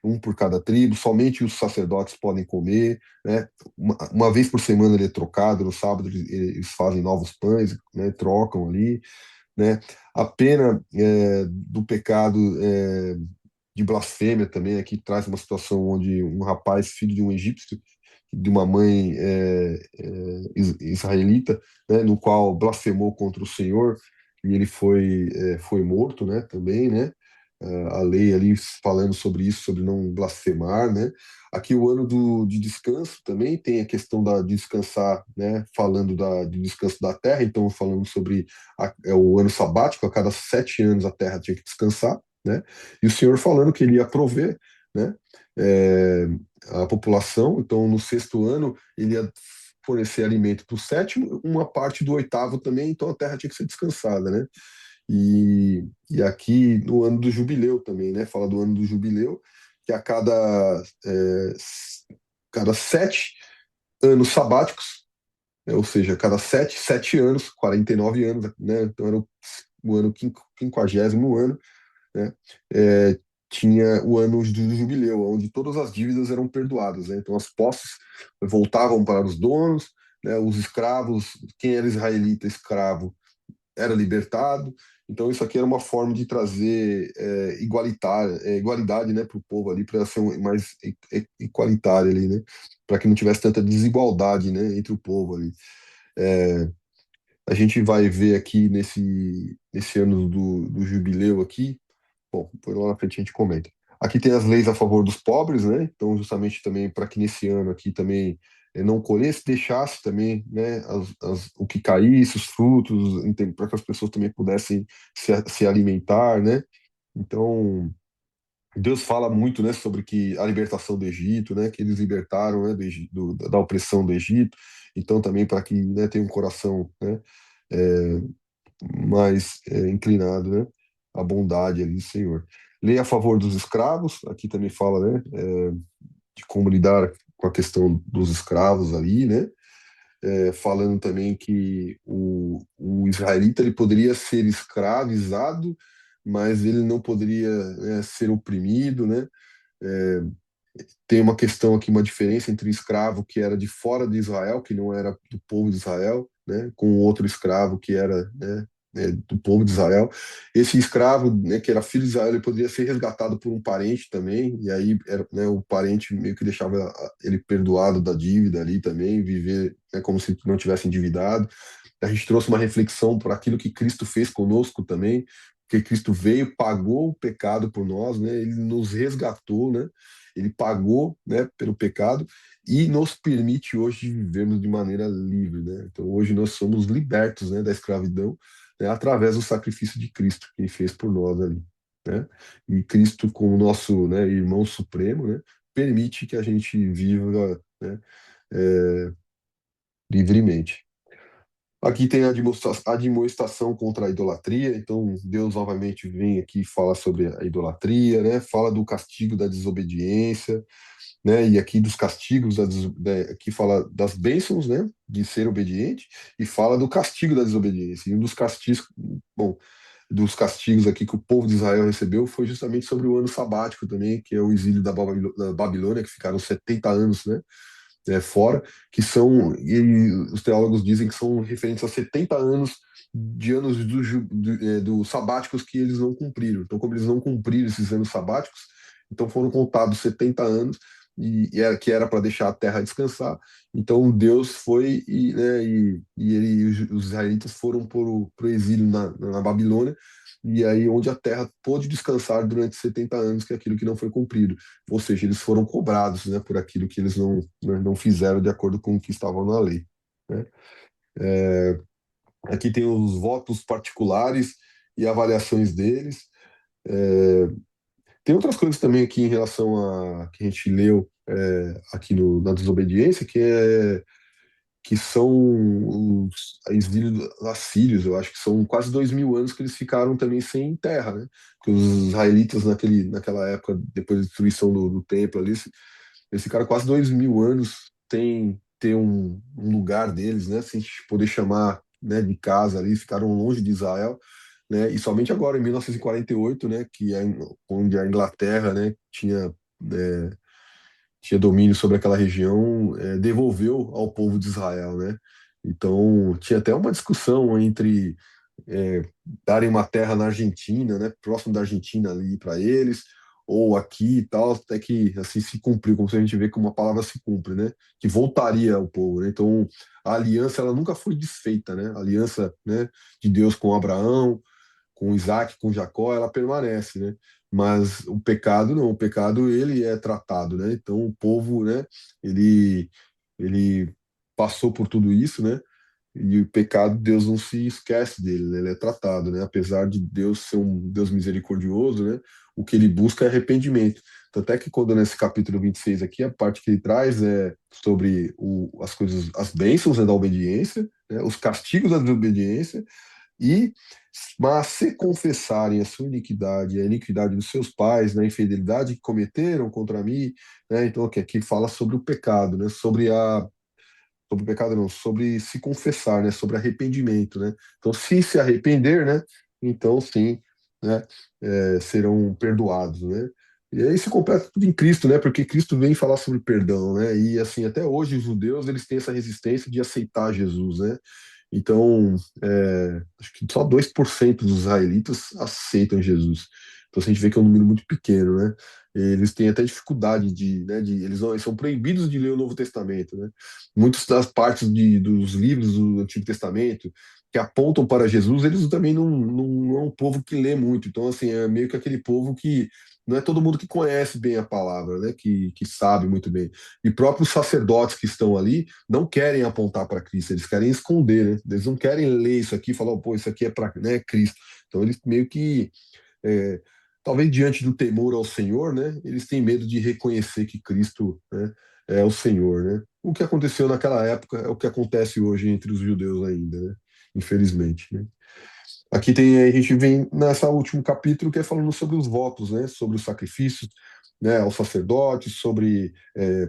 S1: um por cada tribo, somente os sacerdotes podem comer, né? Uma vez por semana ele é trocado, no sábado eles fazem novos pães, né, trocam ali, né? A pena do pecado de blasfêmia também aqui traz uma situação onde um rapaz, filho de um egípcio, de uma mãe israelita, né, no qual blasfemou contra o Senhor e ele foi morto, né, também, né? a lei ali falando sobre isso, sobre não blasfemar, né? Aqui o ano de descanso também tem a questão de descansar, né? Falando de descanso da terra, então falando sobre o ano sabático, a cada 7 anos a terra tinha que descansar, né? E o Senhor falando que ele ia prover, né? é, a população, então no sexto ano ele ia fornecer alimento para o sétimo, uma parte do oitavo também, então a terra tinha que ser descansada, né? E aqui no ano do jubileu também, né? Fala do ano do jubileu, que a cada 7 anos sabáticos, né? Ou seja, cada 7 anos, 49 anos, né? Então era o ano quinquagésimo ano, né? É, tinha o ano do jubileu, onde todas as dívidas eram perdoadas, né? Então as posses voltavam para os donos, né? Os escravos, quem era israelita escravo era libertado. Então isso aqui era uma forma de trazer igualdade, né, para o povo ali, para ser mais igualitário ali, né, para que não tivesse tanta desigualdade, né, entre o povo ali. É, a gente vai ver aqui nesse ano do jubileu aqui. Bom, por lá na frente a gente comenta. Aqui tem as leis a favor dos pobres, né? Então, justamente também para que nesse ano aqui também não colhesse, deixasse também, né, o que caísse, os frutos, para que as pessoas também pudessem se alimentar, né? Então, Deus fala muito, né, sobre que a libertação do Egito, né, que eles libertaram, né, da opressão do Egito. Então, também para que, né, tenha um coração, né, é, mais inclinado, né, à bondade ali do Senhor. Lei a favor dos escravos, aqui também fala, né, de como lidar com a questão dos escravos ali, né, falando também que o israelita ele poderia ser escravizado, mas ele não poderia, né, ser oprimido, né. É, tem uma questão aqui, uma diferença entre escravo que era de fora de Israel, que não era do povo de Israel, né, com outro escravo que era, né, do povo de Israel. Esse escravo, né, que era filho de Israel, ele poderia ser resgatado por um parente também, e aí era, né, o parente meio que deixava ele perdoado da dívida ali também, viver, né, como se não tivesse endividado. A gente trouxe uma reflexão por aquilo que Cristo fez conosco também, porque Cristo veio, pagou o pecado por nós, né? Ele nos resgatou, né? Ele pagou, né, pelo pecado e nos permite hoje vivermos de maneira livre, né? Então hoje nós somos libertos, né, da escravidão, né, através do sacrifício de Cristo que ele fez por nós ali, né? E Cristo, como nosso, né, irmão supremo, né, permite que a gente viva, né, é, livremente. Aqui tem a admoestação contra a idolatria, então Deus novamente vem aqui falar sobre a idolatria, né? Fala do castigo da desobediência, né? E aqui dos castigos, aqui fala das bênçãos, né? De ser obediente, e fala do castigo da desobediência. E um dos castigos, bom, dos castigos aqui que o povo de Israel recebeu foi justamente sobre o ano sabático também, que é o exílio da Babilônia, que ficaram 70 anos, né? Fora, que são, e os teólogos dizem que são referentes a 70 anos de anos dos sabáticos que eles não cumpriram. Então, como eles não cumpriram esses anos sabáticos, então foram contados 70 anos, que era para deixar a terra descansar. Então, Deus foi e os israelitas foram para o exílio na Babilônia, e aí onde a terra pôde descansar durante 70 anos, que é aquilo que não foi cumprido. Ou seja, eles foram cobrados, né, por aquilo que eles não fizeram de acordo com o que estava na lei, né? Aqui tem os votos particulares e avaliações deles. É, tem outras coisas também aqui em relação a que a gente leu aqui na desobediência, que são os exílios assírios, eu acho que são quase 2000 anos que eles ficaram também sem terra, né? Porque os israelitas naquela época, depois da destruição do templo ali, eles ficaram quase 2000 anos sem ter um lugar deles, né? Sem poder chamar, né, de casa ali, ficaram longe de Israel, né? E somente agora, em 1948, né, onde a Inglaterra, né, tinha domínio sobre aquela região, devolveu ao povo de Israel, né? Então, tinha até uma discussão entre é, darem uma terra na Argentina, né, próximo da Argentina ali para eles, ou aqui e tal, até que assim se cumpriu, como se a gente vê que uma palavra se cumpre, né, que voltaria ao povo, né? Então, a aliança ela nunca foi desfeita, né? A aliança, né, de Deus com Abraão, com Isaac, com Jacó, ela permanece, né? Mas o pecado não, o pecado ele é tratado, né? Então o povo, né, ele, ele passou por tudo isso, né? E o pecado, Deus não se esquece dele, né? Ele é tratado, né? Apesar de Deus ser um Deus misericordioso, né? O que ele busca é arrependimento. Tanto é que quando nesse capítulo 26 aqui, a parte que ele traz é sobre as coisas, as bênçãos, né, da obediência, né? Os castigos da desobediência, e mas se confessarem a sua iniquidade, a iniquidade dos seus pais, na infidelidade que cometeram contra mim, né? Então aqui fala sobre o pecado, né? Sobre o pecado não, sobre se confessar, né? Sobre arrependimento, né? Então se arrepender, né? Então sim, né? Serão perdoados, né? E aí se completa tudo em Cristo, né? Porque Cristo vem falar sobre perdão, né? E assim, até hoje os judeus eles têm essa resistência de aceitar Jesus, né? Então, acho que só 2% dos israelitas aceitam Jesus. Então, a gente vê que é um número muito pequeno, né? Eles têm até dificuldade eles são proibidos de ler o Novo Testamento, né? Muitas das partes dos livros do Antigo Testamento que apontam para Jesus, eles também não é um povo que lê muito. Então, assim, é meio que aquele povo que não é todo mundo que conhece bem a palavra, né? Que sabe muito bem. E próprios sacerdotes que estão ali não querem apontar para Cristo, eles querem esconder, né? Eles não querem ler isso aqui e falar, pô, isso aqui é para, né, Cristo. Então eles meio que, é, talvez diante do temor ao Senhor, né, eles têm medo de reconhecer que Cristo, né, é o Senhor, né? O que aconteceu naquela época é o que acontece hoje entre os judeus ainda, né? Infelizmente, né? Aqui tem, a gente vem nessa último capítulo que é falando sobre os votos, né? Sobre os sacrifícios, né? Aos sacerdotes, sobre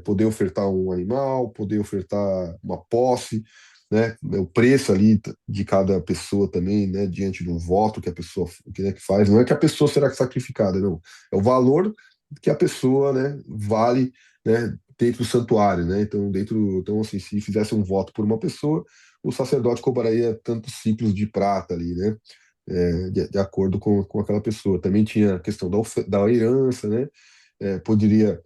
S1: poder ofertar um animal, poder ofertar uma posse, né? O preço ali de cada pessoa também, né? Diante do voto que a pessoa que faz. Não é que a pessoa será sacrificada, não. É o valor que a pessoa, né? Vale, né? Dentro do santuário, né? Então assim, se fizesse um voto por uma pessoa, o sacerdote cobraria tantos ciclos de prata ali, né? De acordo com aquela pessoa. Também tinha a questão da herança, né? Poderia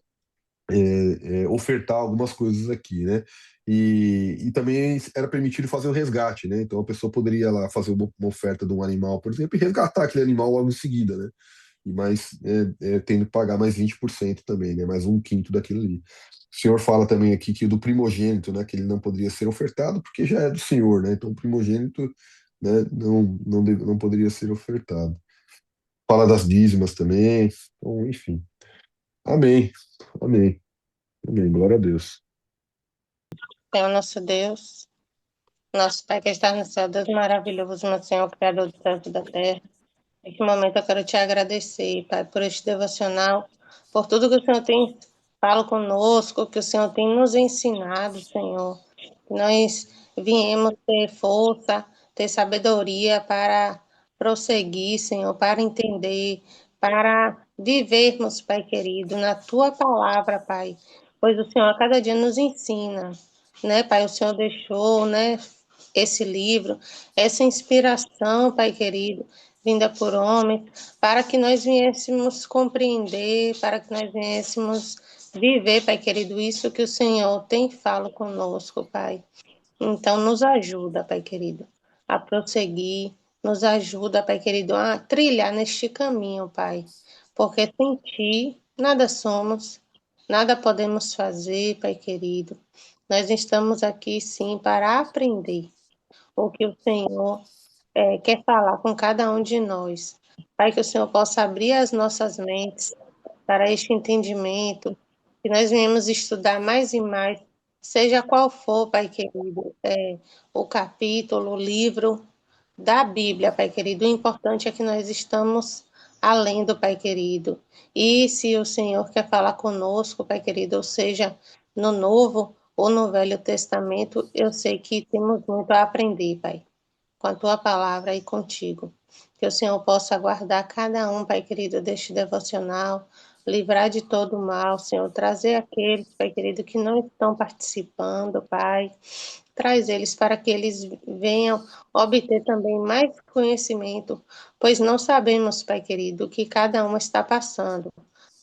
S1: ofertar algumas coisas aqui, né? E também era permitido fazer o resgate, né? Então a pessoa poderia lá fazer uma oferta de um animal, por exemplo, e resgatar aquele animal logo em seguida, né? E mais tendo que pagar mais 20% também, né? Mais um quinto daquilo ali. O senhor fala também aqui que do primogênito, né? Que ele não poderia ser ofertado porque já é do senhor, né? Então o primogênito, né? Não poderia ser ofertado. Fala das dízimas também. Então, enfim. Amém. Amém. Amém. Glória a Deus.
S3: Senhor nosso Deus, nosso Pai que está no céu, Deus maravilhoso, meu Senhor, Criador do céu e da terra. Neste momento eu quero te agradecer, Pai, por este devocional, por tudo que o Senhor tem falado conosco, que o Senhor tem nos ensinado, Senhor. Que nós viemos ter força, ter sabedoria para prosseguir, Senhor, para entender, para vivermos, Pai querido, na Tua palavra, Pai. Pois o Senhor a cada dia nos ensina, né, Pai? O Senhor deixou, né, esse livro, essa inspiração, Pai querido, vinda por homens, para que nós viéssemos compreender, para que nós viéssemos viver, Pai querido, isso que o Senhor tem falado conosco, Pai. Então, nos ajuda, Pai querido, a prosseguir, nos ajuda, Pai querido, a trilhar neste caminho, Pai, porque sem Ti nada somos, nada podemos fazer, Pai querido. Nós estamos aqui, sim, para aprender o que o Senhor quer falar com cada um de nós. Pai, que o Senhor possa abrir as nossas mentes para este entendimento, que nós venhamos estudar mais e mais, seja qual for, Pai querido, o capítulo, o livro da Bíblia, Pai querido. O importante é que nós estamos além do Pai querido. E se o Senhor quer falar conosco, Pai querido, ou seja, no Novo ou no Velho Testamento, eu sei que temos muito a aprender, Pai, com a tua palavra e contigo. Que o Senhor possa guardar cada um, Pai querido, deste devocional, livrar de todo mal, Senhor, trazer aqueles, Pai querido, que não estão participando, Pai. Traz eles para que eles venham obter também mais conhecimento, pois não sabemos, Pai querido, o que cada um está passando.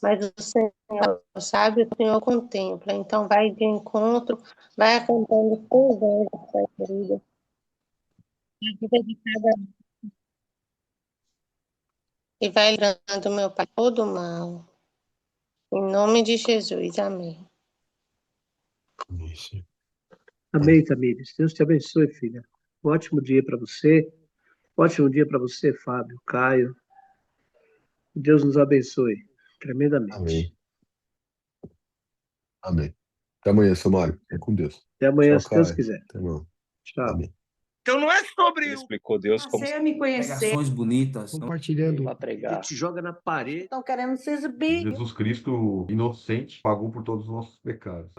S3: Mas o Senhor sabe, o Senhor contempla. Então, vai de encontro, vai acampando os teus anjos, Pai querido, na vida de cada e vai livrando meu Pai todo mal. Em nome de Jesus, amém.
S1: Isso.
S2: Amém, Tamires. Deus te abençoe, filha. Um ótimo dia para você. Ótimo dia para você, Fábio, Caio. Deus nos abençoe tremendamente.
S1: Amém. Amém. Até amanhã, seu Mário. Fica com Deus.
S2: Até amanhã,
S1: Tchau,
S2: se Deus
S1: Caio.
S2: quiser.
S1: Até amanhã.
S2: Tchau.
S1: Amém.
S5: Então não é sobre
S6: Ele
S5: o
S6: explicou Deus como
S4: Você a me conhecer.
S7: Pregações bonitas.
S8: compartilhando.
S6: para pregar.
S2: Te joga na parede.
S4: Estão querendo se exibir.
S1: Jesus Cristo, inocente, pagou por todos os nossos pecados.